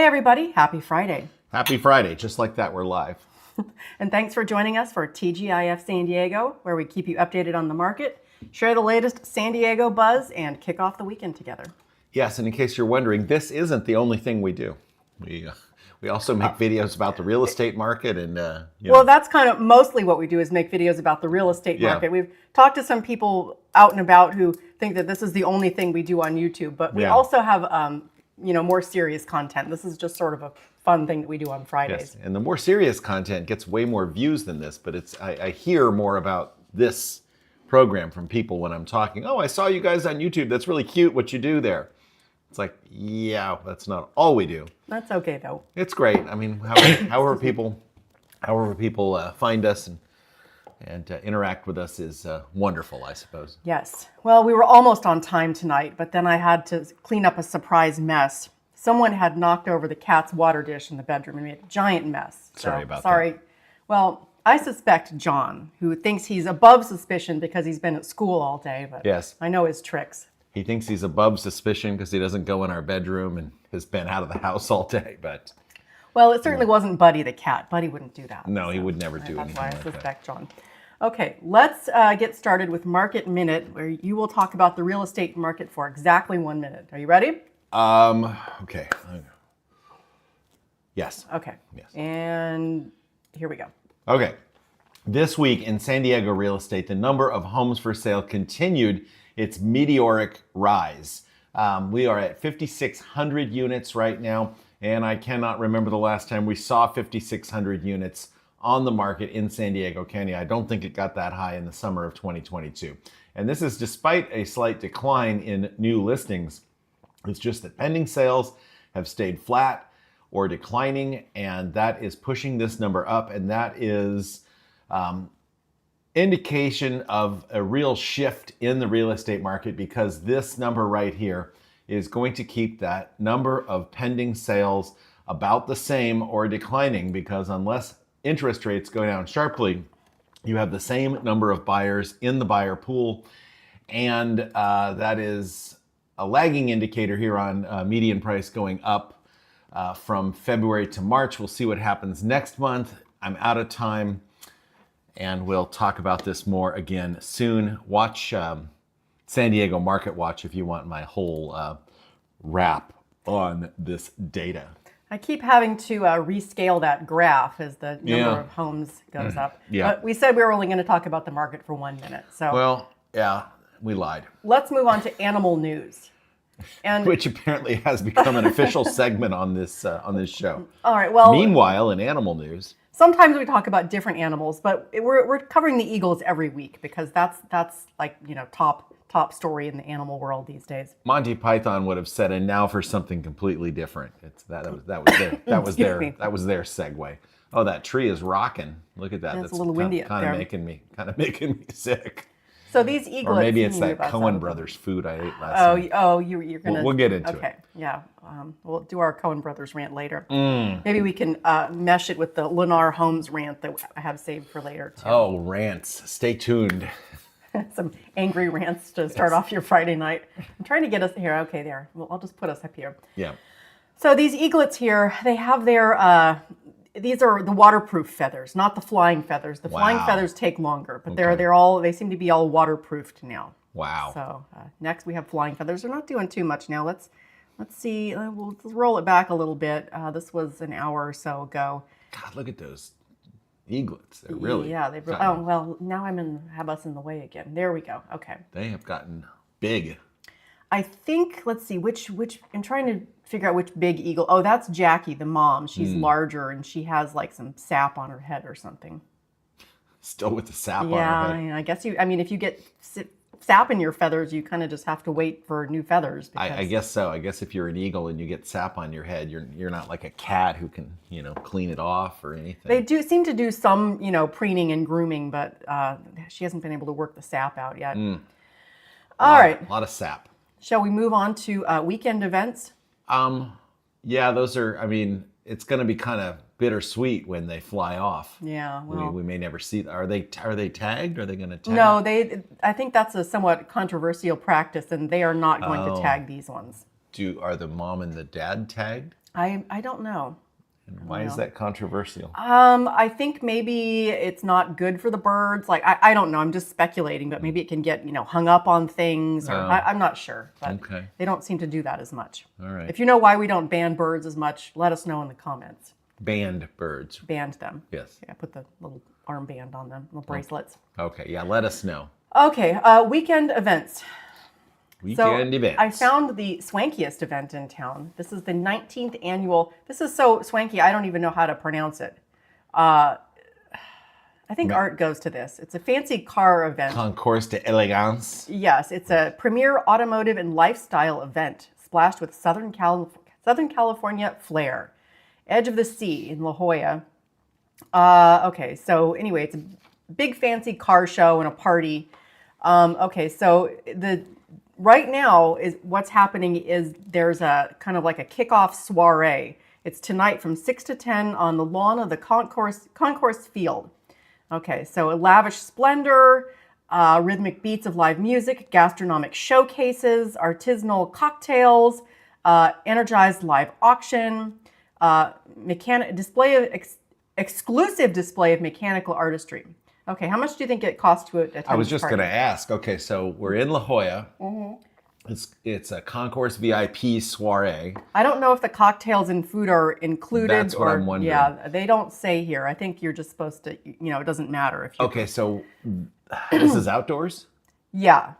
everybody. Happy Friday. Happy Friday. Just like that, we're live. And thanks for joining us for TGIF San Diego, where we keep you updated on the market, share the latest San Diego buzz, and kick off the weekend together. Yes, and in case you're wondering, this isn't the only thing we do. We also make videos about the real estate market and Well, that's kind of mostly what we do is make videos about the real estate market. We've talked to some people out and about who think that this is the only thing we do on YouTube, but we also have more serious content. This is just sort of a fun thing that we do on Fridays. Yes, and the more serious content gets way more views than this, but I hear more about this program from people when I'm talking. Oh, I saw you guys on YouTube. That's really cute what you do there. It's like, yeah, that's not all we do. That's okay though. It's great. I mean, however people find us and interact with us is wonderful, I suppose. Yes. Well, we were almost on time tonight, but then I had to clean up a surprise mess. Someone had knocked over the cat's water dish in the bedroom and made a giant mess. Sorry about that. Well, I suspect John, who thinks he's above suspicion because he's been at school all day, but yes, I know his tricks. He thinks he's above suspicion because he doesn't go in our bedroom and has been out of the house all day, but... Well, it certainly wasn't Buddy the cat. Buddy wouldn't do that. No, he would never do anything like that. That's why I suspect John. Okay, let's get started with Market Minute, where you will talk about the real estate market for exactly 1 minute. Are you ready? Okay. Yes. Okay. Yes. And here we go. Okay. This week in San Diego real estate, the number of homes for sale continued its meteoric rise. We are at 5,600 units right now, and I cannot remember the last time we saw 5,600 units on the market in San Diego County. I don't think it got that high in the summer of 2022. And this is despite a slight decline in new listings. It's just that pending sales have stayed flat or declining, and that is pushing this number up, and that is indication of a real shift in the real estate market, because this number right here is going to keep that number of pending sales about the same or declining, because unless interest rates go down sharply, you have the same number of buyers in the buyer pool, and that is a lagging indicator here on median price going up from February to March. We'll see what happens next month. I'm out of time, and we'll talk about this more again soon. Watch San Diego Market Watch if you want my whole wrap on this data. I keep having to rescale that graph as the number of homes goes up. Yeah. But we said we were only going to talk about the market for 1 minute. So well, yeah, we lied. Let's move on to animal news. And which apparently has become an official segment on this show. All right. Well, meanwhile, in animal news, sometimes we talk about different animals, but we're covering the eagles every week because that's like top story in the animal world these days. Monty Python would have said, "And now for something completely different." That was their segue. Oh, that tree is rocking. Look at that. That's a little windy up there. Kind of making me sick. So these eaglets, or maybe it's that Coen Brothers food I ate last night. You're gonna. We'll get into it. Okay, yeah. We'll do our Coen Brothers rant later. Maybe we can mesh it with the Lennar Homes rant that I have saved for later too. Oh, rants! Stay tuned. Some angry rants to start off your Friday night. I'm trying to get us here. Okay, there. Well, I'll just put us up here. Yeah. So these eaglets here, they have their. These are the waterproof feathers, not the flying feathers. The flying feathers take longer, but they seem to be all waterproofed now. Wow. So next we have flying feathers. They're not doing too much now. Let's see. We'll roll it back a little bit. This was an hour or so ago. God, look at those eaglets. They're really oh well. Now have us in the way again. There we go. Okay. They have gotten big. I think, let's see, which I'm trying to figure out which big eagle. Oh, that's Jackie, the mom. She's larger, and she has like some sap on her head or something. Still with the sap on her head. Yeah, I guess if you get sap in your feathers, you kind of just have to wait for new feathers. I guess so. I guess if you're an eagle and you get sap on your head, you're not like a cat who can, clean it off or anything. They do seem to do some, preening and grooming, but she hasn't been able to work the sap out yet. All right. A lot of sap. Shall we move on to weekend events? Yeah, those are, it's going to be kind of bittersweet when they fly off. Yeah, well, we may never see. Are they tagged? Are they going to tag? No, I think that's a somewhat controversial practice, and they are not going to tag these ones. Are the mom and the dad tagged? I don't know. And why is that controversial? I think maybe it's not good for the birds. Like, I don't know. I'm just speculating, but maybe it can get, hung up on things, or I'm not sure. But Okay. they don't seem to do that as much. All right. If you know why we don't ban birds as much, let us know in the comments. Banned birds. Banned them. Yes. Yeah, put the little armband on them, little bracelets. Okay. Yeah. Let us know. Okay. Weekend events. Weekend events. I found the swankiest event in town. This is the 19th annual. This is so swanky, I don't even know how to pronounce it. I think Art goes to this. It's a fancy car event. Concours d'Elegance. Yes, it's a premier automotive and lifestyle event splashed with Southern California flair. Edge of the Sea in La Jolla. Okay, so anyway, it's a big fancy car show and a party. Okay, so right now is what's happening is there's a kind of like a kickoff soiree. It's tonight from 6 to 10 on the lawn of the concourse field. Okay, so a lavish splendor, rhythmic beats of live music, gastronomic showcases, artisanal cocktails, energized live auction, exclusive display of mechanical artistry. Okay, how much do you think it costs to attend? I was just going to ask. Okay, so we're in La Jolla. Mm-hmm. It's a concourse VIP soiree. I don't know if the cocktails and food are included. That's what I'm wondering. Yeah, they don't say here. I think you're just supposed to, it doesn't matter if you. Okay, so this is outdoors? Yeah,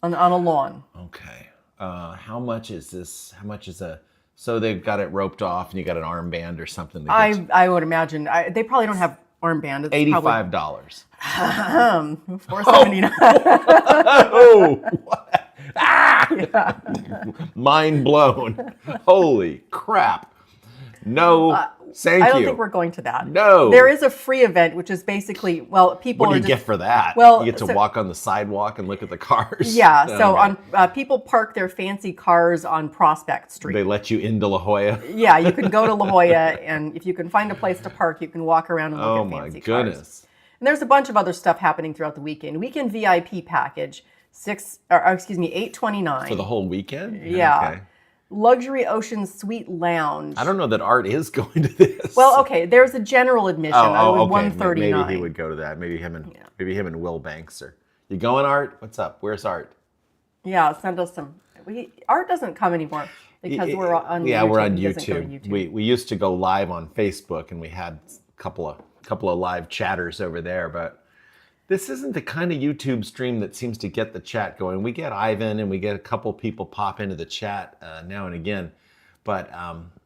on a lawn. Okay. How much is this? How much is so they've got it roped off and you got an armband or something? I would imagine. They probably don't have armband. It's $85. $4.79. Oh, what? Ah! Yeah. Mind blown. Holy crap. No, thank you. I don't think we're going to that. No. There is a free event, which is basically, people What do you get for that? Well, you get to walk on the sidewalk and look at the cars? Yeah, so people park their fancy cars on Prospect Street. They let you into La Jolla? Yeah, you can go to La Jolla, and if you can find a place to park, you can walk around and look at fancy cars. Oh my goodness. And there's a bunch of other stuff happening throughout the weekend. Weekend VIP package, $829. For the whole weekend? Yeah. Okay. Luxury Ocean Suite Lounge. I don't know that Art is going to this. Well, okay, there's a general admission. Okay. $139. Maybe he would go to that. Maybe him and Will Banks are. You going, Art? What's up? Where's Art? Yeah, send us some. Art doesn't come anymore because we're on. Yeah, YouTube. we're on He doesn't go to YouTube. We used to go live on Facebook, and we had a couple of live chatters over there, but. This isn't the kind of YouTube stream that seems to get the chat going. We get Ivan and we get a couple people pop into the chat now and again, but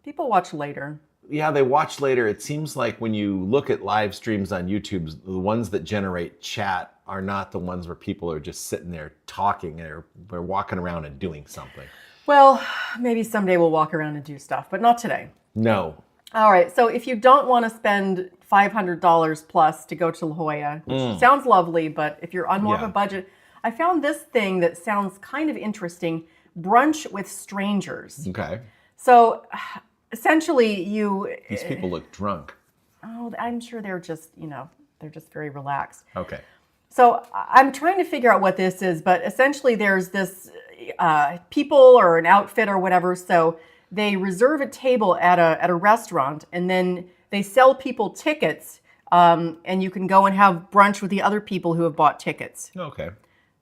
people watch later. Yeah, they watch later. It seems like when you look at live streams on YouTube, the ones that generate chat are not the ones where people are just sitting there talking or they're walking around and doing something. Well, maybe someday we'll walk around and do stuff, but not today. No. All right, so if you don't want to spend $500 plus to go to La Jolla, which sounds lovely, but if you're on more of a budget, I found this thing that sounds kind of interesting, brunch with strangers. Okay. So essentially These people look drunk. Oh, I'm sure they're just, they're just very relaxed. Okay. So I'm trying to figure out what this is, but essentially there's this people or an outfit or whatever, so they reserve a table at a restaurant, and then they sell people tickets, and you can go and have brunch with the other people who have bought tickets. Okay.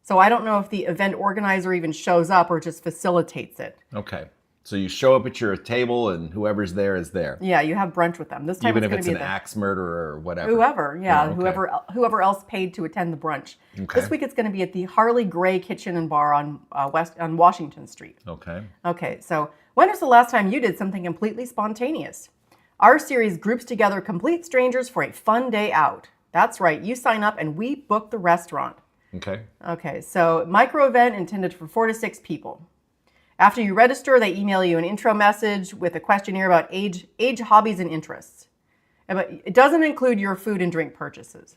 So I don't know if the event organizer even shows up or just facilitates it. Okay. So you show up at your table, and whoever's there is there. Yeah, you have brunch with them. This time even it's if it's going to an be axe murderer or whatever. Whoever, yeah, Oh, okay. whoever else paid to attend the brunch. Okay. This week it's going to be at the Harley Gray Kitchen and Bar on Washington Street. Okay. Okay, so when was the last time you did something completely spontaneous? Our series groups together complete strangers for a fun day out. That's right, you sign up and we book the restaurant. Okay. Okay, so micro event intended for 4 to 6 people. After you register, they email you an intro message with a questionnaire about age, hobbies, and interests. But it doesn't include your food and drink purchases.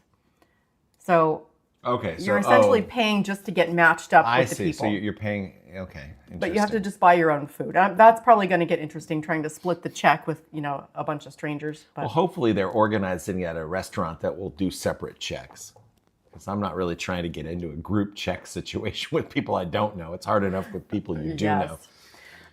So Okay. So you're essentially paying just to get matched up with the people. So you're paying. Okay. But you have to just buy your own food. That's probably going to get interesting, trying to split the check with a bunch of strangers. But Well, hopefully they're organizing at a restaurant that will do separate checks. Because I'm not really trying to get into a group check situation with people I don't know. It's hard enough with people you do know.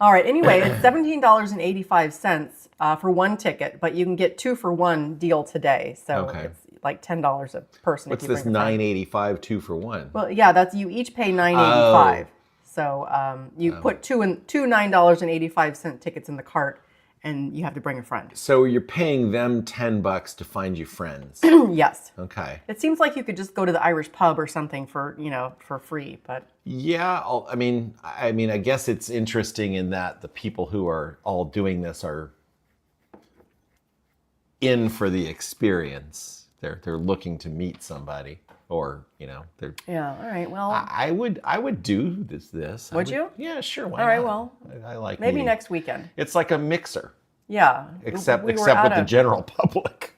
All right. Anyway, it's $17.85 for one ticket, but you can get 2-for-1 deal today. So it's like $10 a person. What's if you this bring a friend. $9.85 2-for-1? Well, yeah, that's you each pay $9.85. So you put two $9.85 tickets in the cart, and you have to bring a friend. So you're paying them $10 to find you friends. Yes. Okay. It seems like you could just go to the Irish pub or something for for free, but Yeah, I mean, I guess it's interesting in that the people who are all doing this are in for the experience. They're looking to meet somebody, or they're. yeah. All right. Well, I would do this. Would you? Yeah, sure. Why all right. not? Well, I like maybe meeting. next weekend. It's like a mixer, Yeah. except We were with at the general public.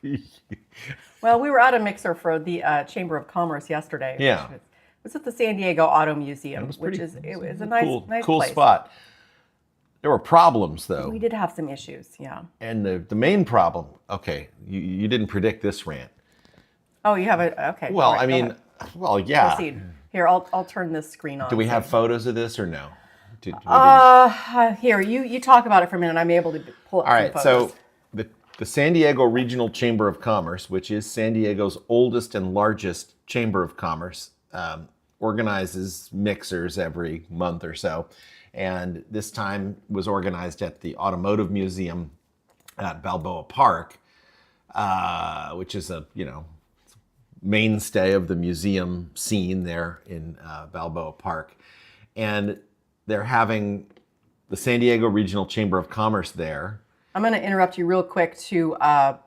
Well, we were at a mixer for the Chamber of Commerce yesterday. Yeah. It was at the San Diego Auto Museum, It was a nice cool place. spot. There were problems though. We did have some issues. Yeah. And the main problem, okay, you didn't predict this rant. Oh, you have it. Okay. Well, all right, I go mean, ahead. well, yeah. Proceed. Here, I'll turn this screen on. Do we have photos of this or no? Here, you talk about it for a minute. I'm able to pull up All right, some photos. so the San Diego Regional Chamber of Commerce, which is San Diego's oldest and largest chamber of commerce, organizes mixers every month or so. And this time was organized at the Automotive Museum at Balboa Park, which is a, mainstay of the museum scene there in Balboa Park. And they're having the San Diego Regional Chamber of Commerce there. I'm going to interrupt you real quick to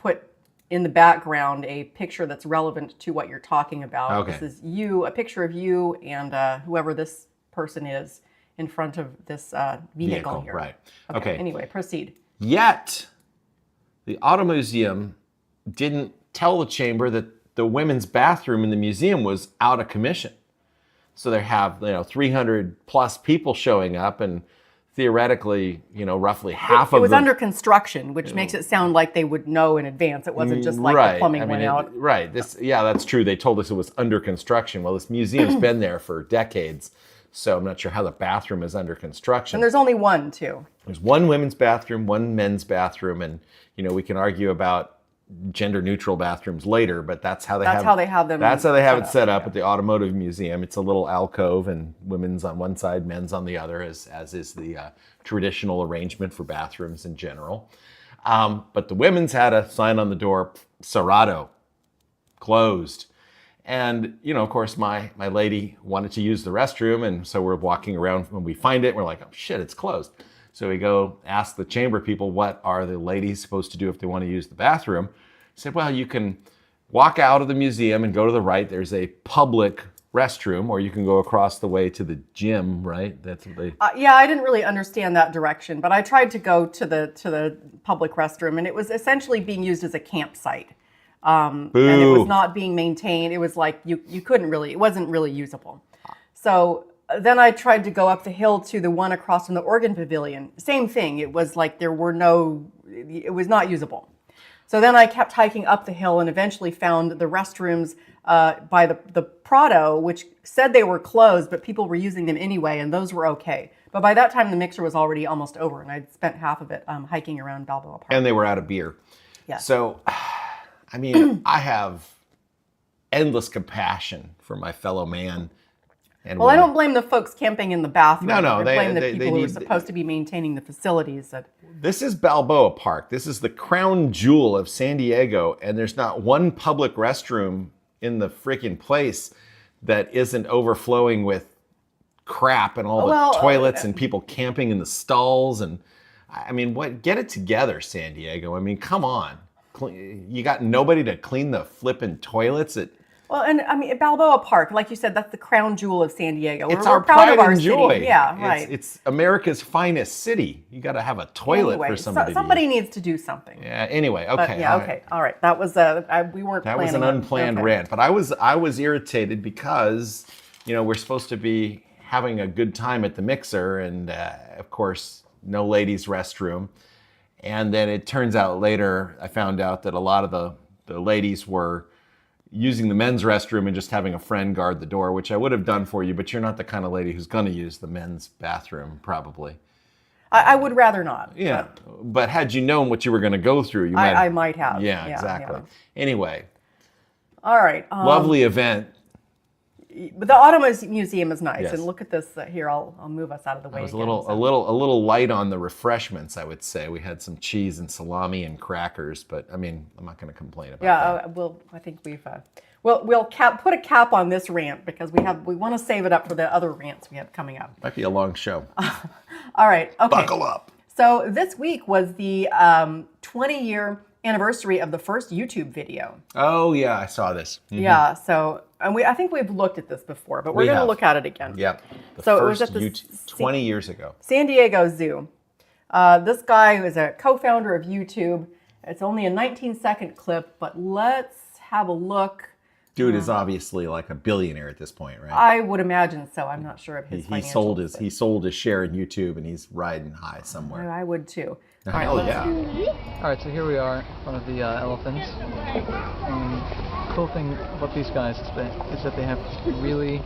put in the background a picture that's relevant to what you're talking about. Okay. This is a picture of you and whoever this person is in front of this vehicle here. Right. Okay. Anyway, proceed. Yet, the Auto Museum didn't tell the chamber that the women's bathroom in the museum was out of commission. So they have 300 plus people showing up, and theoretically, roughly half of it was them. under construction, which makes it sound like they would know in advance. It wasn't just like the plumbing went out. Right. That's true. They told us it was under construction. Well, this museum's been there for decades, so I'm not sure how the bathroom is under construction. And there's only one, too. There's one women's bathroom, one men's bathroom, and we can argue about gender neutral bathrooms later, but that's how they have them. That's how they have it set up at the Automotive Museum. It's a little alcove, and women's on one side, men's on the other, as is the traditional arrangement for bathrooms in general. But the women's had a sign on the door, Cerrado, closed. And, of course, my lady wanted to use the restroom, and so we're walking around. When we find it, we're like, oh, shit, it's closed. So we go ask the chamber people, what are the ladies supposed to do if they want to use the bathroom? He said, well, you can walk out of the museum and go to the right. There's a public restroom, or you can go across the way to the gym, right? That's what they... Yeah, I didn't really understand that direction, but I tried to go to the public restroom, and it was essentially being used as a campsite. And it was not being maintained. It was like you couldn't really, it wasn't really usable. So then I tried to go up the hill to the one across from the Organ Pavilion. Same thing. It was like it was not usable. So then I kept hiking up the hill and eventually found the restrooms by the Prado, which said they were closed, but people were using them anyway, and those were okay. But by that time, the mixer was already almost over, and I'd spent half of it hiking around Balboa Park. And they were out of beer. Yeah. So, I mean, I have endless compassion for my fellow man. And well, I don't blame the folks camping in the bathroom. No, I blame the people who are supposed to be maintaining the facilities. This is Balboa Park. This is the crown jewel of San Diego, and there's not one public restroom in the freaking place that isn't overflowing with crap and all the toilets and people camping in the stalls. And I mean, get it together, San Diego. I mean, come on. You got nobody to clean the flipping toilets at... Well, and I mean, Balboa Park, like you said, that's the crown jewel of San Diego. It's we're our proud pride of our and joy. City. Yeah, right. It's America's finest city. You got to have a toilet for somebody. Somebody needs to do something. Yeah. Anyway, okay. But, yeah. Okay. All right. That was we weren't. That was an unplanned rant, but I was irritated because we're supposed to be having a good time at the mixer, and of course, no ladies' restroom. And then it turns out later, I found out that a lot of the ladies were using the men's restroom and just having a friend guard the door, which I would have done for you, but you're not the kind of lady who's going to use the men's bathroom, probably. I would rather not. Yeah, but had you known what you were going to go through, you might. I might have. Yeah, exactly. Yeah. Anyway. All right. Lovely event. But the Auto Museum is nice, Yes. and look at this here. I'll move us out of the way. It was again, a little light on the refreshments, I would say. We had some cheese and salami and crackers, but I mean, I'm not going to complain about that. Yeah, I think we'll put a cap on this rant because we want to save it up for the other rants we have coming up. Might be a long show. All right. Okay. Buckle up. So this week was the 20-year anniversary of the first YouTube video. Oh yeah, I saw this. Mm-hmm. Yeah. So I think we've looked at this before, but we're going to look at it again. Yep. So it was at the 20 years ago. San Diego Zoo. This guy is a co-founder of YouTube. It's only a 19-second clip, but let's have a look. Dude is obviously like a billionaire at this point, right? I would imagine so. I'm not sure of his financials. He sold his share in YouTube and he's riding high somewhere. I would too. All right, hell yeah. All right, so here we are in front of the elephants. The cool thing about these guys is that they have really,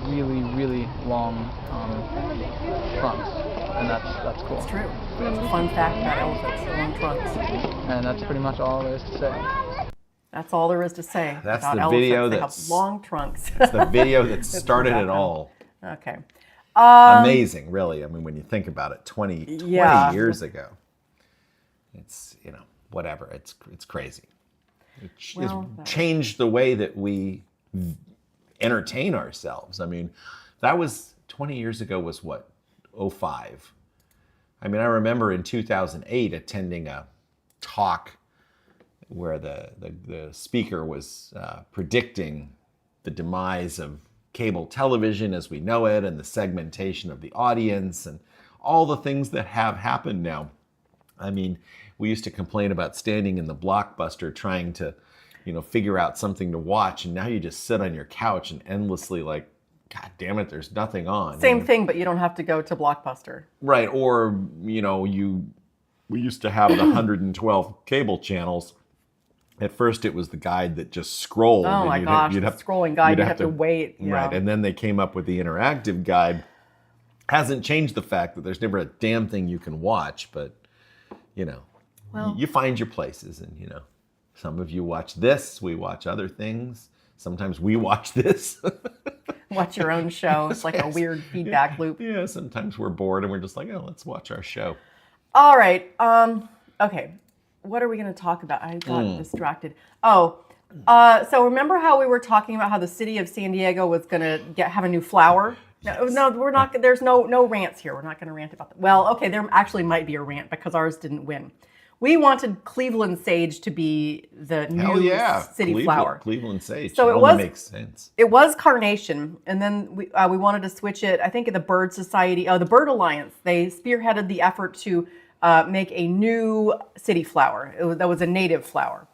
really, really long trunks, and that's cool. It's true. That's a fun fact about elephants, long trunks. And that's pretty much all there is to say. That's all there is to say That's about the elephants. video They that's- have long trunks. It's the video that started it all. Okay. Amazing, really. I mean, when you think about it, 20 Yeah. years ago, it's, whatever. It's crazy. It's changed the way that we entertain ourselves. I mean, that was 20 years ago was what, 05. I mean, I remember in 2008 attending a talk where the speaker was predicting the demise of cable television as we know it and the segmentation of the audience and all the things that have happened now. I mean, we used to complain about standing in the Blockbuster trying to, figure out something to watch, and now you just sit on your couch and endlessly like, God damn it, there's nothing on. Same thing, but you don't have to go to Blockbuster. Right, or, we used to have the 112 cable channels. At first, it was the guide that just scrolled. Oh my gosh, the scrolling guide, you'd have to wait. Right, and then they came up with the interactive guide. Hasn't changed the fact that there's never a damn thing you can watch, but, you find your places. And, some of you watch this, we watch other things. Sometimes we watch this. Watch your own show. It's like a weird feedback loop. Yeah, sometimes we're bored and we're just like, oh, let's watch our show. All right. Okay. What are we going to talk about? I got distracted. So remember how we were talking about how the city of San Diego was going to have a new flower? No, we're not. There's no rants here. We're not going to rant about that. Well, okay, there actually might be a rant because ours didn't win. We wanted Cleveland sage to be the new city flower. Cleveland sage. So it makes sense. It was carnation, and then we wanted to switch it. I think at the Bird Society, the Bird Alliance, they spearheaded the effort to make a new city flower. That was a native flower.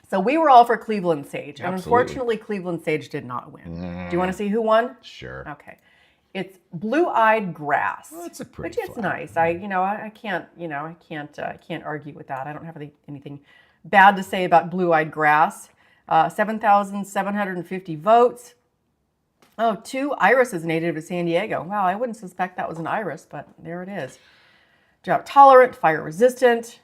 So we were all for Cleveland sage, and unfortunately, Cleveland sage did not win. Do you want to see who won? Sure. Okay. It's blue-eyed grass. Well, that's a pretty which is flower. nice. I can't argue with that. I don't have anything bad to say about blue-eyed grass. 7,750 votes. Oh, 2 irises native to San Diego. Wow, I wouldn't suspect that was an iris, but there it is. Drought tolerant, fire resistant.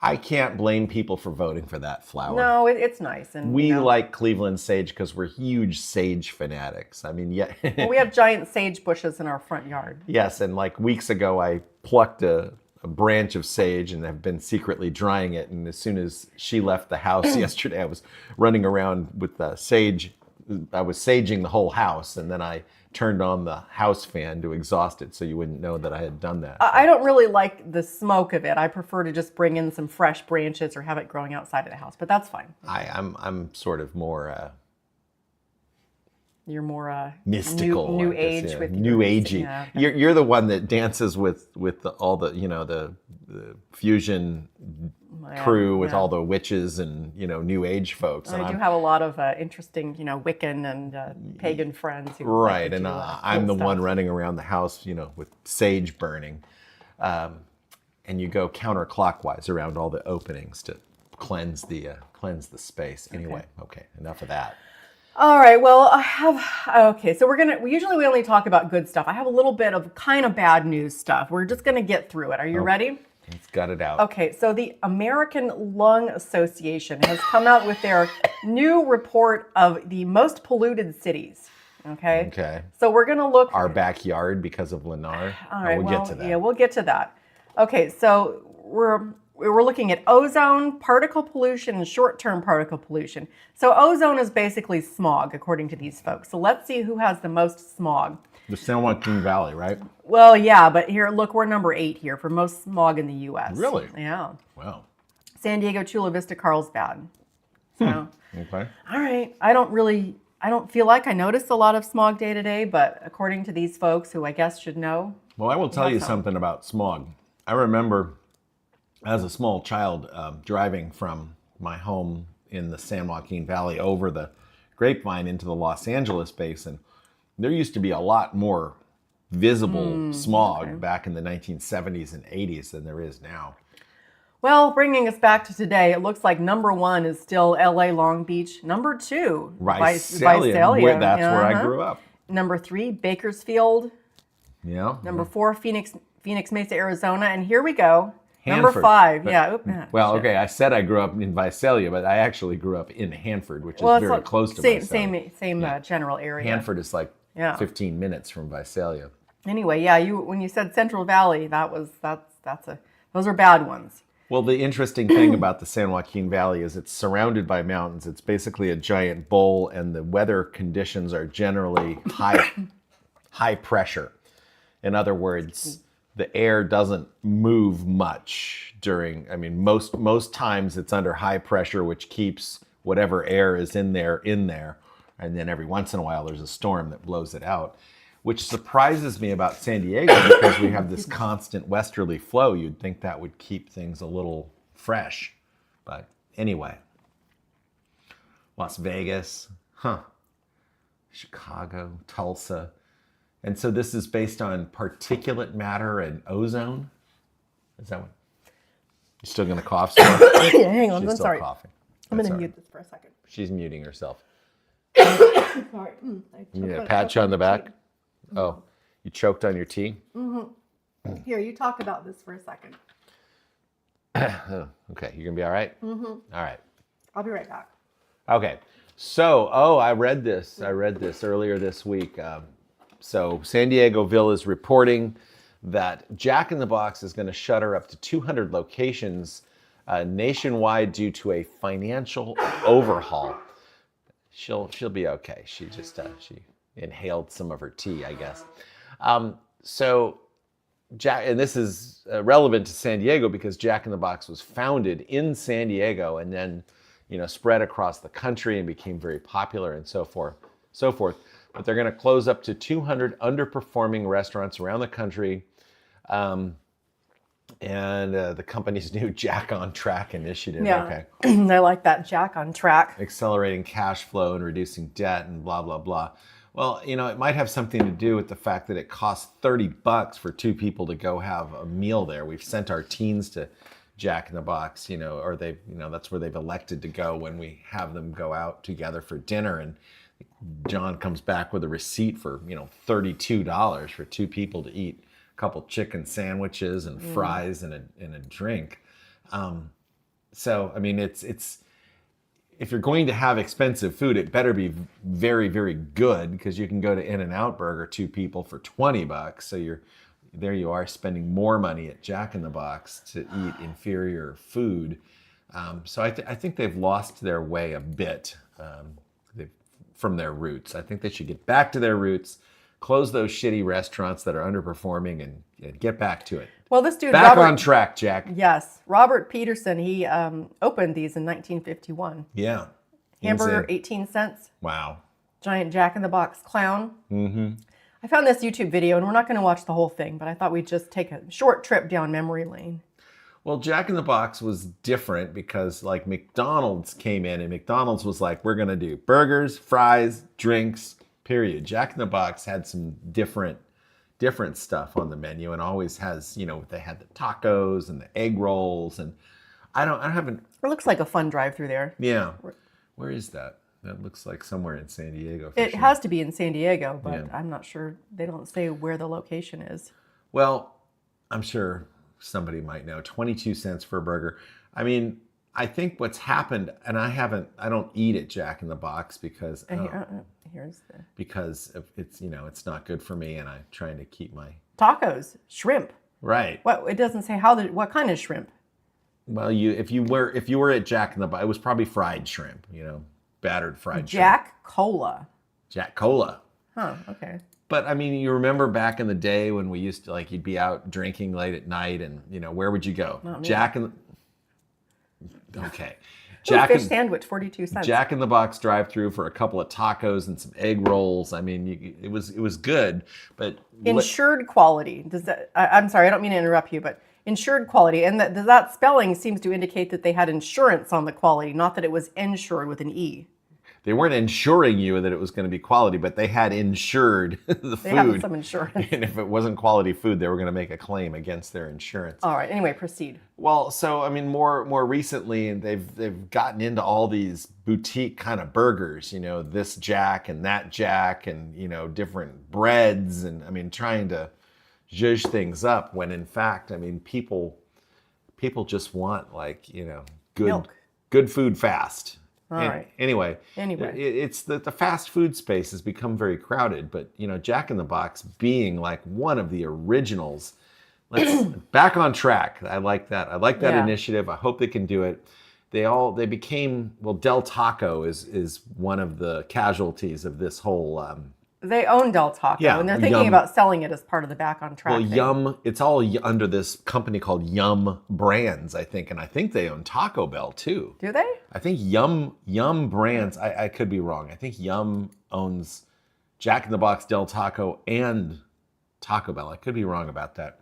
I can't blame people for voting for that flower. No, it's nice. And we like Cleveland sage because we're huge sage fanatics. I mean, yeah. Well, we have giant sage bushes in our front yard. Yes, and like weeks ago, I plucked a branch of sage and have been secretly drying it. And as soon as she left the house yesterday, I was running around with sage. I was saging the whole house, and then I turned on the house fan to exhaust it so you wouldn't know that I had done that. I don't really like the smoke of it. I prefer to just bring in some fresh branches or have it growing outside of the house, but that's fine. I'm sort of more you're more mystical, new age yeah. with new agey. Yeah, okay. You're the one that dances with all the fusion crew with all the witches and new age folks. I do have a lot of interesting Wiccan and pagan friends. Who right, like and cool I'm the stuff. one running around the house, with sage burning, and you go counterclockwise around all the openings to cleanse the space. Anyway, okay, enough of that. All right. Well, I have. Okay, so usually we only talk about good stuff. I have a little bit of kind of bad news stuff. We're just gonna get through it. Are you ready? Let's gut it out. Okay. So the American Lung Association has come out with their new report of the most polluted cities. Okay. Okay. So we're gonna look Our backyard because of Lennar. All right, We'll well, get to that. yeah, we'll get to that. Okay, so we're looking at ozone, particle pollution, and short-term particle pollution. So ozone is basically smog, according to these folks. So let's see who has the most smog. The San Joaquin Valley, right? Well, yeah, but here, look, we're number 8 here for most smog in the U.S. Really? Yeah. Wow. San Diego, Chula Vista, Carlsbad. So, Okay. all right. I don't feel like I notice a lot of smog day to day, but according to these folks, who I guess should know. Well, I will tell you some. something about smog. I remember as a small child driving from my home in the San Joaquin Valley over the Grapevine into the Los Angeles basin. There used to be a lot more visible smog back in the 1970s and 80s than there is now. Well, bringing us back to today, it looks like number 1 is still LA Long Beach. Number 2, Visalia. That's where I grew up. Number 3, Bakersfield. Yeah. Number 4, Phoenix Mesa, Arizona. And here we go. Number Hanford. 5. Well, okay, I said I grew up in Visalia, but I actually grew up in Hanford, which is very close to Visalia. Same general area. Hanford is like 15 minutes from Visalia. Anyway, yeah, when you said Central Valley, those are bad ones. Well, the interesting thing about the San Joaquin Valley is it's surrounded by mountains. It's basically a giant bowl, and the weather conditions are generally high pressure. In other words, the air doesn't move much during, most times it's under high pressure, which keeps whatever air is in there. And then every once in a while, there's a storm that blows it out, which surprises me about San Diego because we have this constant westerly flow. You'd think that would keep things a little fresh. But anyway, Las Vegas, Chicago, Tulsa. And so this is based on particulate matter and ozone? Is that what? You're still going to cough some more? Yeah, hang on. She's I'm still sorry. coughing. I'm going to mute this for a second. She's muting herself. Sorry. Yeah, pat you on the back. Oh, you choked on your tea? Mm-hmm. Here, you talk about this for a second. Okay, you're going to be all right? Mm-hmm. All right. I'll be right back. Okay. So, I read this earlier this week. So San Diego-ville is reporting that Jack in the Box is going to shutter up to 200 locations nationwide due to a financial overhaul. She'll be okay. She just she inhaled some of her tea, I guess. So Jack, and this is relevant to San Diego because Jack in the Box was founded in San Diego and then spread across the country and became very popular and so forth. But they're going to close up to 200 underperforming restaurants around the country. And the company's new Jack on Track initiative. Yeah, okay. I like that, Jack on Track. Accelerating cash flow and reducing debt and blah, blah, blah. Well, it might have something to do with the fact that it costs $30 for 2 people to go have a meal there. We've sent our teens to Jack in the Box, or they, that's where they've elected to go when we have them go out together for dinner. And John comes back with a receipt for, $32 for 2 people to eat a couple chicken sandwiches and fries and a drink. So, it's if you're going to have expensive food, it better be very, very good because you can go to In-N-Out Burger 2 people for $20. So you are spending more money at Jack in the Box to eat inferior food. So I think they've lost their way a bit. From their roots. I think they should get back to their roots, close those shitty restaurants that are underperforming, and get back to it. Well, this dude, back on track, Jack. Yes, Robert Peterson. He opened these in 1951. Yeah. Hamburger, 18 cents. Wow. Giant Jack in the Box clown. Mm-hmm. I found this YouTube video, and we're not going to watch the whole thing, but I thought we'd just take a short trip down memory lane. Well, Jack in the Box was different because like McDonald's came in and McDonald's was like, we're going to do burgers, fries, drinks, period. Jack in the Box had some different stuff on the menu and always has, they had the tacos and the egg rolls and I haven't. It looks like a fun drive through there. Yeah. Where is that? That looks like somewhere in San Diego. It has to be in San Diego, but Yeah. I'm not sure. They don't say where the location is. Well, I'm sure somebody might know. 22 cents for a burger. I mean, I think what's happened, and I don't eat at Jack in the Box because because it's it's not good for me, and I'm trying to keep my tacos, shrimp. Right. What it doesn't say what kind of shrimp. Well, if you were at Jack in the Box, it was probably fried shrimp, battered fried Jack Cola. Jack Cola. Huh, okay. But I mean, you remember back in the day when we used to you'd be out drinking late at night, and where would you go? Jack in the Okay. Fish sandwich, 42 cents. Jack in the Box drive-through for a couple of tacos and some egg rolls. I mean, it was good, but insured quality. Does that? I'm sorry, I don't mean to interrupt you, but insured quality, and that spelling seems to indicate that they had insurance on the quality, not that it was insured with an E. They weren't ensuring you that it was going to be quality, but they had insured the food. They had some insurance. And if it wasn't quality food, they were going to make a claim against their insurance. All right. Anyway, proceed. Well, so I mean, more recently, they've gotten into all these boutique kind of burgers. This Jack and that Jack, and different breads, and I mean, trying to zhuzh things up. When in fact, I mean, people just want good food fast. All right. Anyway, it's the fast food space has become very crowded, but Jack in the Box being like one of the originals. Let's back on track. I like that. I like that initiative. I hope they can do it. They became Del Taco is one of the casualties of this whole. They own Del Taco, and they're thinking about selling it as part of the Back on Track. Well, Yum, it's all under this company called Yum Brands, I think, and I think they own Taco Bell too. Do they? I think Yum Brands. I could be wrong. I think Yum owns Jack in the Box, Del Taco, and Taco Bell. I could be wrong about that.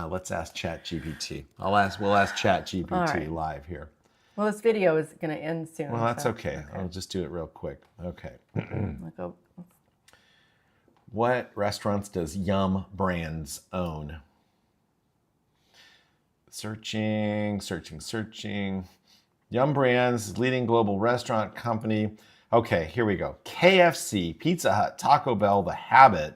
Let's ask ChatGPT. We'll ask ChatGPT live here. Well, this video is going to end soon. Well, that's okay. I'll just do it real quick. Okay. What restaurants does Yum Brands own? Searching. Yum Brands, leading global restaurant company. Okay, here we go. KFC, Pizza Hut, Taco Bell, The Habit.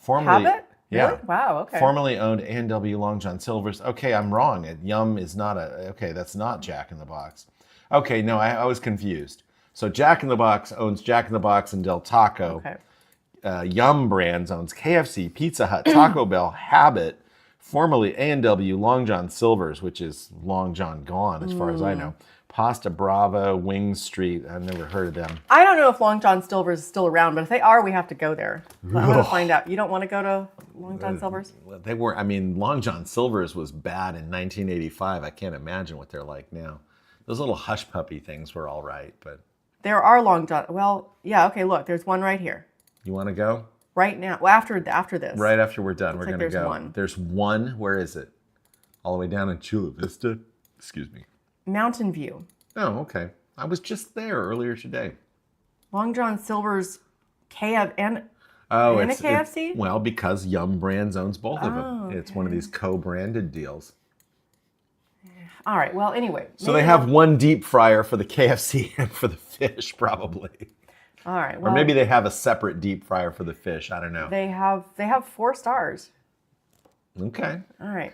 Habit? Yeah. Really? Wow, okay. Formerly owned A&W Long John Silver's. Okay, I'm wrong. Yum is not that's not Jack in the Box. Okay, no, I was confused. So Jack in the Box owns Jack in the Box and Del Taco. Okay. Yum Brands owns KFC, Pizza Hut, Taco Bell, Habit, formerly A&W Long John Silver's, which is Long John gone as far as I know. Pasta Brava, Wing Street. I've never heard of them. I don't know if Long John Silver's is still around, but if they are, we have to go there. I want to find out. You don't want to go to Long John Silver's? They were. I mean, Long John Silver's was bad in 1985. I can't imagine what they're like now. Those little hush puppy things were all right, but there are Long John. Well, yeah. Okay. Look, there's one right here. You want to go? Right now. Well, after this. Right after we're done, we're going to there's go. One. There's one. Where is it? All the way down in Chula Vista? Excuse me. Mountain View. Oh, okay. I was just there earlier today. Long John Silver's KF and a KFC? Well, because Yum Brands owns both of them. It's one of these co-branded deals. All right. Well, anyway. So they have one deep fryer for the KFC and for the fish, probably. All right. Well, or maybe they have a separate deep fryer for the fish. I don't know. They have 4 stars. Okay. All right.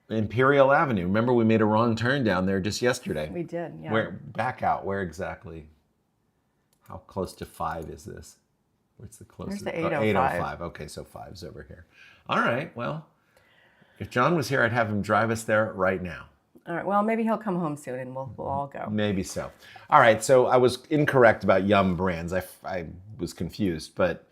Imperial Avenue. Remember we made a wrong turn down there just yesterday. We did, yeah. Back out. Where exactly? How close to 5 is this? What's the closest? There's the 805. 805. Okay, so 5's over here. All right. Well, if John was here, I'd have him drive us there right now. All right. Well, maybe he'll come home soon and we'll all go. Maybe so. All right. So I was incorrect about Yum Brands. I was confused. But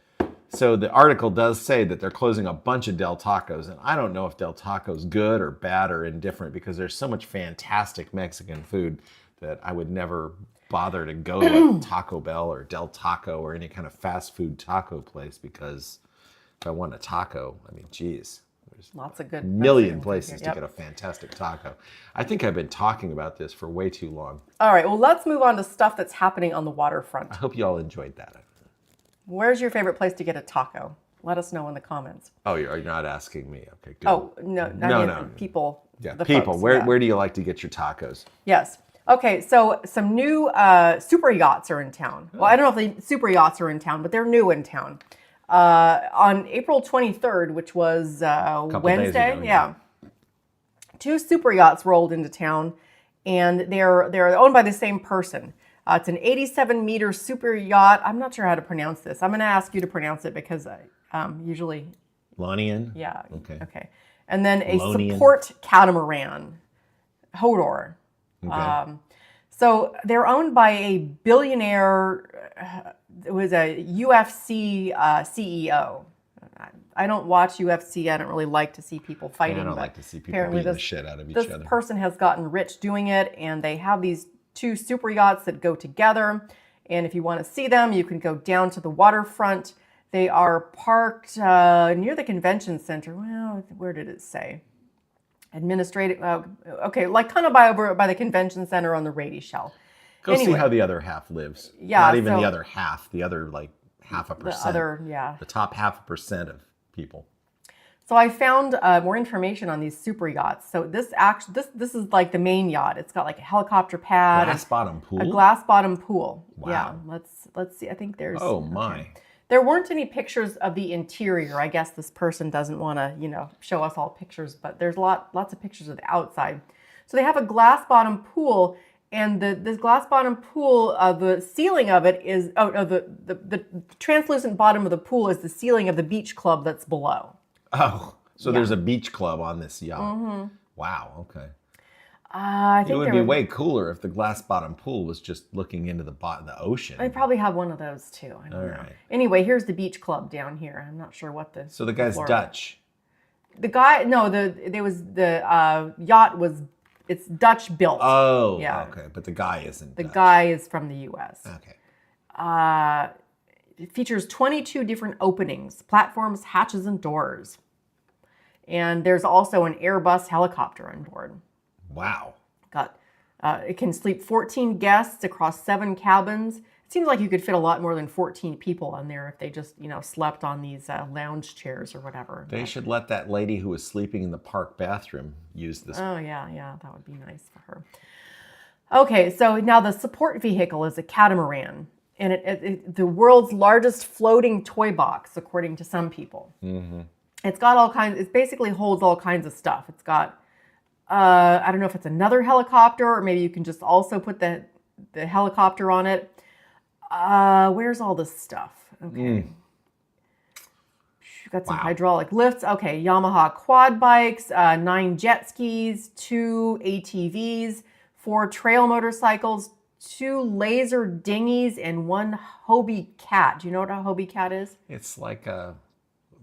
so the article does say that they're closing a bunch of Del Tacos. And I don't know if Del Taco's good or bad or indifferent because there's so much fantastic Mexican food that I would never bother to go to Taco Bell or Del Taco or any kind of fast food taco place because if I want a taco, I mean, geez. There's lots of good million places to get a fantastic taco. I think I've been talking about this for way too long. All right, well, let's move on to stuff that's happening on the waterfront. I hope you all enjoyed that. Where's your favorite place to get a taco? Let us know in the comments. Oh, you're not asking me. Okay, good. Oh, no. No. People. Yeah, the people. folks, Where do you like to get your tacos? Yes. Okay, so some new super yachts are in town. Well, I don't know if the super yachts are in town, but they're new in town. On April 23rd, which was Wednesday, days ago, 2 super yachts rolled into town, and they're owned by the same person. It's an 87-meter super yacht. I'm not sure how to pronounce this. I'm going to ask you to pronounce it because I usually... Lonian? Yeah. Okay. Okay. And then a Lonian. support catamaran, Hodor. Okay. So they're owned by a billionaire. It was a UFC CEO. I don't watch UFC. I don't really like to see people fighting. I don't but like to see people apparently beating the shit out of each this other. person has gotten rich doing it, and they have these 2 super yachts that go together. And if you want to see them, you can go down to the waterfront. They are parked near the convention center. Well, where did it say? Administrative. Okay, like kind of by the convention center on the Rady Shell. Go see how the other half lives. Yeah, Not even so- the other half. The other like 0.5%. The other, yeah. The top 0.5% of people. So I found more information on these super yachts. So this is like the main yacht. It's got like a helicopter pad, Glass bottom pool. a glass bottom pool. Wow. Yeah, let's see. I think there's. Oh my. Okay. There weren't any pictures of the interior. I guess this person doesn't want to, show us all pictures, but there's lots of pictures of the outside. So they have a glass bottom pool, and this glass bottom pool, the ceiling of it is the translucent bottom of the pool is the ceiling of the beach club that's below. Oh, so there's a beach club on this yacht. Mm-hmm. Wow. Okay. I think It would be way cooler if the glass bottom pool was just looking into the ocean. They probably have one of those too. I don't know. right. Anyway, here's the beach club down here. I'm not sure what the. So the guy's floor- Dutch. The guy, no, yacht was, it's Dutch built. Oh, Yeah. okay. But the guy isn't The Dutch. guy is from the U.S. Okay. It features 22 different openings, platforms, hatches, and doors. And there's also an Airbus helicopter on board. Wow. It can sleep 14 guests across 7 cabins. It seems like you could fit a lot more than 14 people on there if they just, slept on these lounge chairs or whatever. They should let that lady who was sleeping in the park bathroom use this. Oh, yeah, that would be nice for her. Okay, so now the support vehicle is a catamaran, and the world's largest floating toy box, according to some people. Mm-hmm. It's got all kinds, it basically holds all kinds of stuff. It's got, I don't know if it's another helicopter, or maybe you can just also put the helicopter on it. Where's all this stuff? Okay. Got some hydraulic lifts. Okay, Yamaha quad bikes, 9 jet skis, 2 ATVs, 4 trail motorcycles, 2 laser dinghies, and 1 Hobie cat. Do you know what a Hobie cat is? It's like a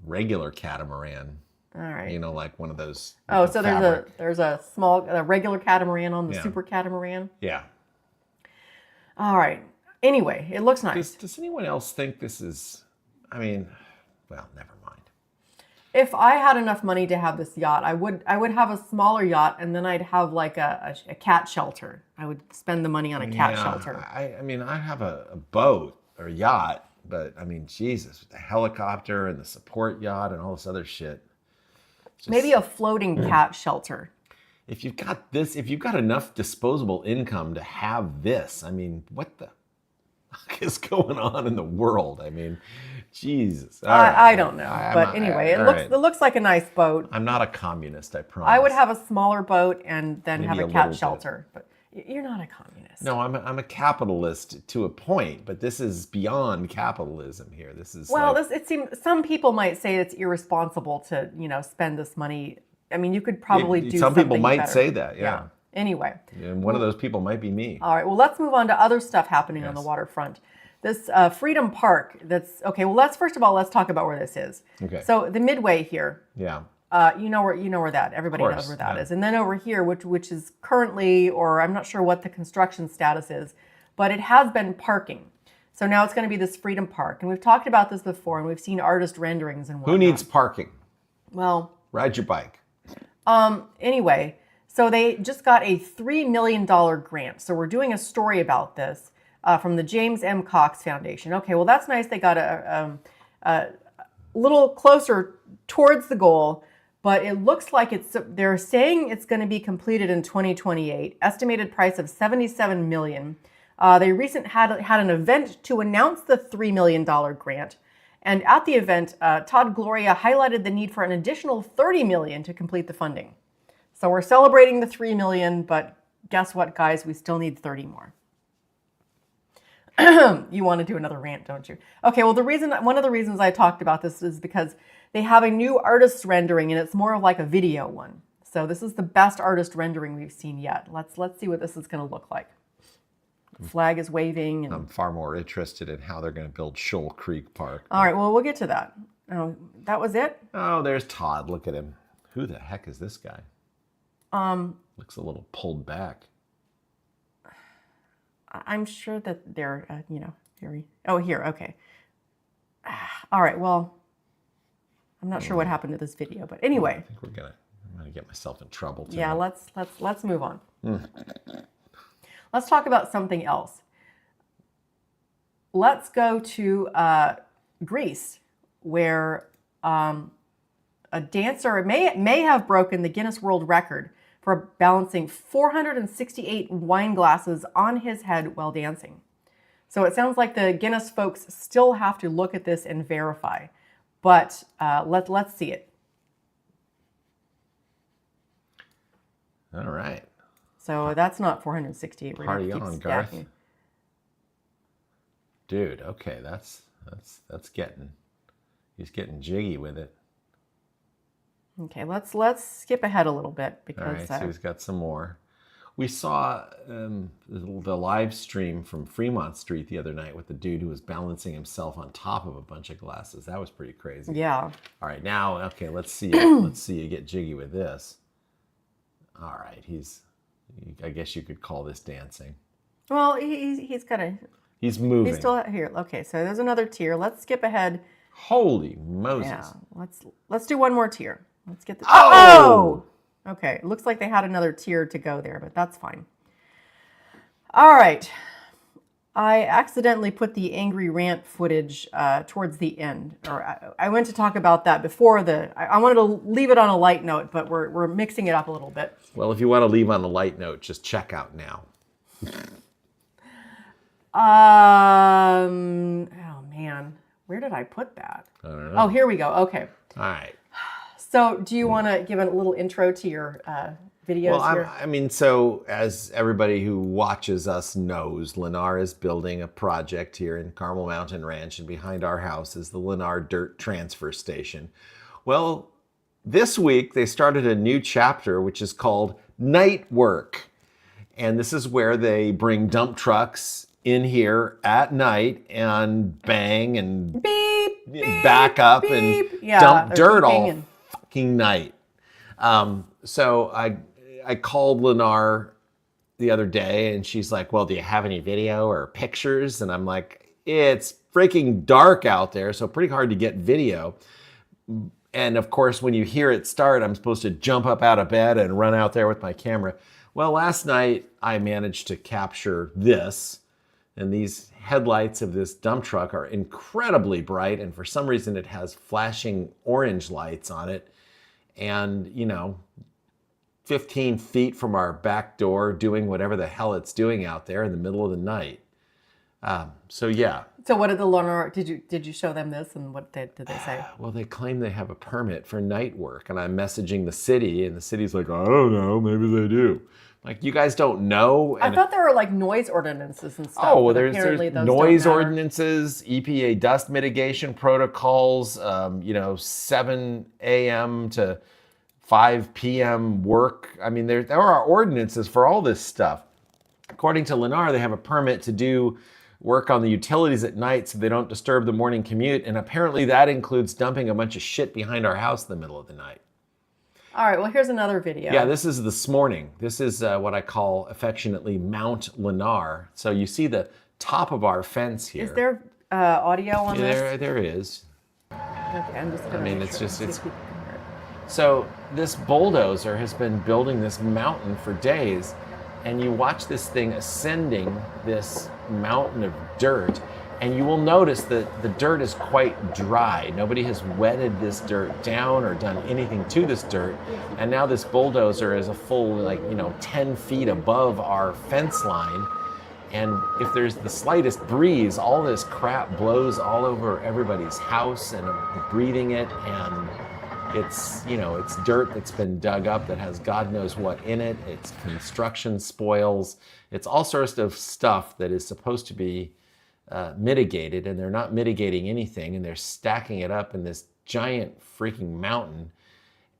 regular catamaran. All right. Like one of those. Oh, so there's a regular catamaran on the super catamaran. Yeah. All right. Anyway, it looks nice. Does anyone else think this is? I mean, well, never mind. If I had enough money to have this yacht, I would have a smaller yacht, and then I'd have like a cat shelter. I would spend the money on a cat shelter. I mean, I have a boat or yacht, but I mean, Jesus, with the helicopter and the support yacht and all this other shit. Maybe a floating cat shelter. If you've got enough disposable income to have this, I mean, what the fuck is going on in the world? I mean, Jesus. I don't know, but anyway, it looks like a nice boat. I'm not a communist, I promise. I would have a smaller boat and then Maybe have a cat shelter, but you're not a communist. No, I'm a capitalist to a point, but this is beyond capitalism here. This is it seems some people might say it's irresponsible to spend this money. I mean, you could probably do some something people might better. say that, yeah. Anyway. And one of those people might be me. All right, well, let's move on to other stuff happening on the waterfront. This Freedom Park, first of all, let's talk about where this is. Okay. So the Midway here. Yeah. You know where that, everybody knows where that is. And then over here, which is currently, or I'm not sure what the construction status is, but it has been parking. So now it's going to be this Freedom Park. And we've talked about this before, and we've seen artist renderings and whatnot. Who needs parking? Well. Ride your bike. Anyway, so they just got a $3 million grant. So we're doing a story about this from the James M. Cox Foundation. Okay, well, that's nice. They got a little closer towards the goal. but it looks like they're saying it's going to be completed in 2028. Estimated price of $77 million. They recently had an event to announce the $3 million grant. And at the event, Todd Gloria highlighted the need for an additional $30 million to complete the funding. So we're celebrating the $3 million, but guess what, guys? We still need 30 more. You want to do another rant, don't you? Okay, well, one of the reasons I talked about this is because they have a new artist's rendering, and it's more of like a video one. So this is the best artist rendering we've seen yet. Let's see what this is going to look like. The flag is waving. And... I'm far more interested in how they're going to build Shoal Creek Park. All right, well, we'll get to that. Oh, that was it? Oh, there's Todd. Look at him. Who the heck is this guy? Looks a little pulled back. I'm sure that they're, very... Oh, here, okay. All right, well, I'm not sure what happened to this video, but anyway. I think I'm gonna get myself in trouble tonight. Yeah, let's move on. Let's talk about something else. Let's go to Greece, where a dancer may have broken the Guinness World Record for balancing 468 wine glasses on his head while dancing. So it sounds like the Guinness folks still have to look at this and verify, but let's see it. All right. So that's not 468. We're Party gonna keep on, Garth. stacking. Dude, okay, that's he's getting jiggy with it. Okay, let's skip ahead a little bit because All right, so he's got some more. We saw the live stream from Fremont Street the other night with the dude who was balancing himself on top of a bunch of glasses. That was pretty crazy. yeah. All right, now, okay, let's see you get jiggy with this. All right, I guess you could call this dancing. Well, he's got a. He's moving. He's still here. Okay, so there's another tier. Let's skip ahead. Holy Moses! Yeah, let's do one more tier. Let's get the. Oh! Okay, it looks like they had another tier to go there, but that's fine. All right. I accidentally put the angry rant footage towards the end. Or I went to talk about that before I wanted to leave it on a light note, but we're mixing it up a little bit. Well, if you want to leave on a light note, just check out now. Oh man, where did I put that? I don't know. Oh, here we go. Okay. All right. So do you want to give a little intro to your videos here? I mean, so as everybody who watches us knows, Lennar is building a project here in Carmel Mountain Ranch, and behind our house is the Lennar Dirt Transfer Station. Well, this week they started a new chapter, which is called Night Work. And this is where they bring dump trucks in here at night and bang and beep, back up beep. and Yeah, dump dirt all and... fucking night. So I called Lennar the other day and she's like, well, do you have any video or pictures? And I'm like, it's freaking dark out there, so pretty hard to get video. And of course, when you hear it start, I'm supposed to jump up out of bed and run out there with my camera. Well, last night I managed to capture this, and these headlights of this dump truck are incredibly bright, and for some reason it has flashing orange lights on it. And, 15 feet from our back door doing whatever the hell it's doing out there in the middle of the night. So yeah. So what did the Lennar, did you show them this, and what did they say? Well, they claim they have a permit for night work, and I'm messaging the city, and the city's like, I don't know, maybe they do. Like, you guys don't know? And I thought there were like noise ordinances and stuff. Oh, well, there's those noise don't matter. ordinances, EPA dust mitigation protocols, 7 a.m. to 5 p.m. work. I mean, there are ordinances for all this stuff. According to Lennar, they have a permit to do work on the utilities at night so they don't disturb the morning commute. And apparently that includes dumping a bunch of shit behind our house in the middle of the night. All right, well, here's another video. Yeah, this is this morning. This is what I call affectionately Mount Lennar. So you see the top of our fence here. Is there audio on this? There is. Okay, I'm just gonna mean, make it's sure just- and see it's- if we can hear it. So this bulldozer has been building this mountain for days, and you watch this thing ascending this mountain of dirt, And you will notice that the dirt is quite dry. Nobody has wetted this dirt down or done anything to this dirt. And now this bulldozer is a full, 10 feet above our fence line. And if there's the slightest breeze, all this crap blows all over everybody's house, and I'm breathing it. And it's, it's dirt that's been dug up that has God knows what in it. It's construction spoils. It's all sorts of stuff that is supposed to be mitigated, and they're not mitigating anything, and they're stacking it up in this giant freaking mountain.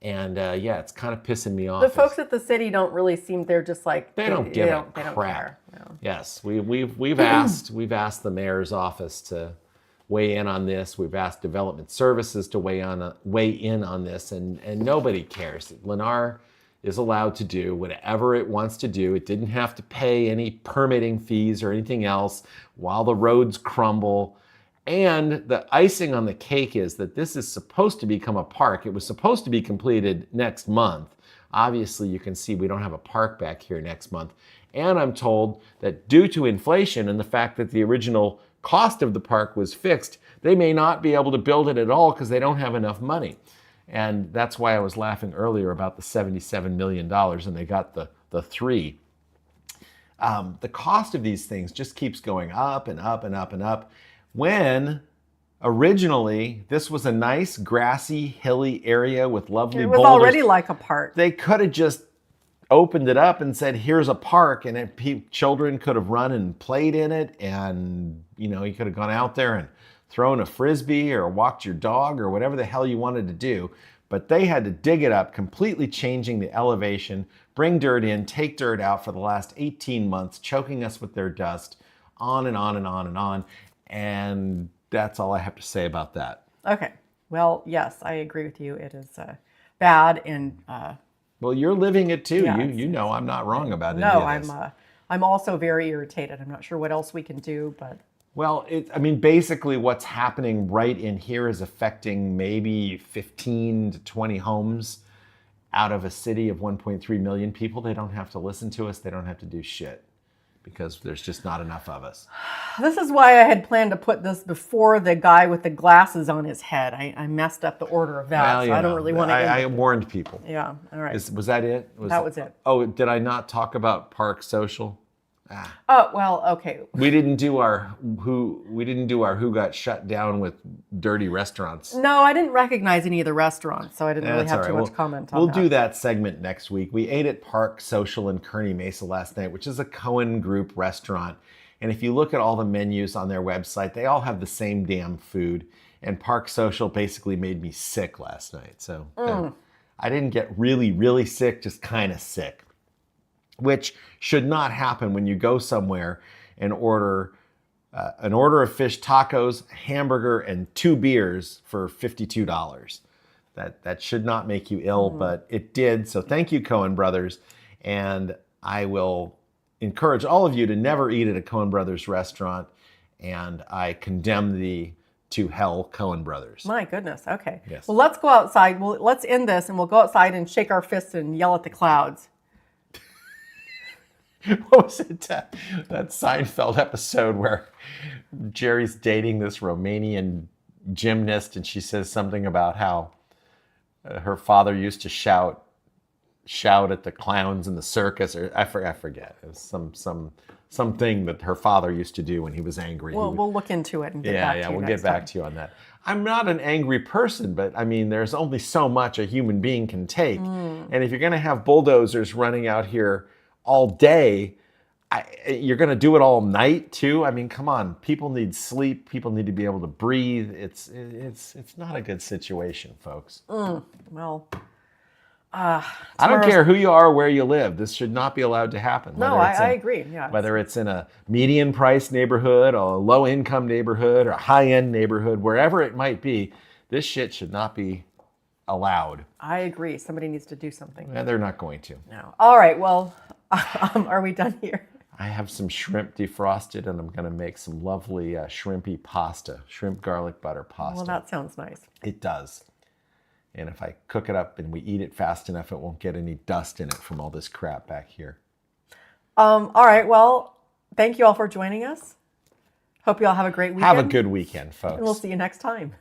And it's kind of pissing me off. The folks at the city don't really seem, they're just like, they don't give a crap. They don't care. No. Yes, we've asked the mayor's office to weigh in on this. We've asked development services to weigh in on this, and nobody cares. Lennar is allowed to do whatever it wants to do. It didn't have to pay any permitting fees or anything else while the roads crumble. And the icing on the cake is that this is supposed to become a park. It was supposed to be completed next month. Obviously, you can see we don't have a park back here next month. And I'm told that due to inflation and the fact that the original cost of the park was fixed, they may not be able to build it at all because they don't have enough money. And that's why I was laughing earlier about the $77 million, and they got the $3. The cost of these things just keeps going up and up and up and up. When originally this was a nice grassy, hilly area with lovely boulders. It was already like a park. They could have just opened it up and said, here's a park, and children could have run and played in it, and you could have gone out there and thrown a frisbee or walked your dog or whatever the hell you wanted to do. But they had to dig it up, completely changing the elevation, bring dirt in, take dirt out for the last 18 months, choking us with their dust, on and on and on and on. And that's all I have to say about that. Okay. Well, yes, I agree with you. It is bad, and well, you're living it too. Yeah, you know I'm not wrong about it. No, I'm also very irritated. I'm not sure what else we can do, but well, basically what's happening right in here is affecting maybe 15 to 20 homes out of a city of 1.3 million people. They don't have to listen to us. They don't have to do shit because there's just not enough of us. This is why I had planned to put this before the guy with the glasses on his head. I messed up the order of that, well, so I don't really want to. I warned people. Yeah, all right. Was that it? That was it. Oh, did I not talk about Park Social? Oh, well, okay. We didn't do our who got shut down with dirty restaurants. No, I didn't recognize any of the restaurants, so I didn't really have too much comment on that. We'll do that segment next week. We ate at Park Social in Kearney Mesa last night, which is a Cohen Group restaurant. And if you look at all the menus on their website, they all have the same damn food. And Park Social basically made me sick last night. So I didn't get really, really sick, just kind of sick. Which should not happen when you go somewhere and order an order of fish tacos, a hamburger, and 2 beers for $52. That should not make you ill, but it did. So thank you, Cohen Brothers. And I will encourage all of you to never eat at a Cohen Brothers restaurant. And I condemn thee to hell, Cohen Brothers. My goodness. Okay. Yes. Well, let's go outside. Let's end this, and we'll go outside and shake our fists and yell at the clouds. What was it? That Seinfeld episode where Jerry's dating this Romanian gymnast, and she says something about how her father used to shout at the clowns in the circus, or I forget. It was something that her father used to do when he was angry. Well, we'll look into it and get back to you. We'll get back to you on that. I'm not an angry person, but there's only so much a human being can take. And if you're going to have bulldozers running out here all day, you're going to do it all night too. Come on. People need sleep. People need to be able to breathe. It's not a good situation, folks. Well, I don't care who you are or where you live. This should not be allowed to happen. No, I agree. Yeah. Whether it's in a median price neighborhood, a low income neighborhood, or a high end neighborhood, wherever it might be, this shit should not be allowed. I agree. Somebody needs to do something. And they're not going to. No. All right. Well, are we done here? I have some shrimp defrosted, and I'm going to make some lovely shrimpy pasta, shrimp garlic butter pasta. Well, that sounds nice. It does. And if I cook it up and we eat it fast enough, it won't get any dust in it from all this crap back here. All right. Well, thank you all for joining us. Hope you all have a great weekend. Have a good weekend, folks. And we'll see you next time.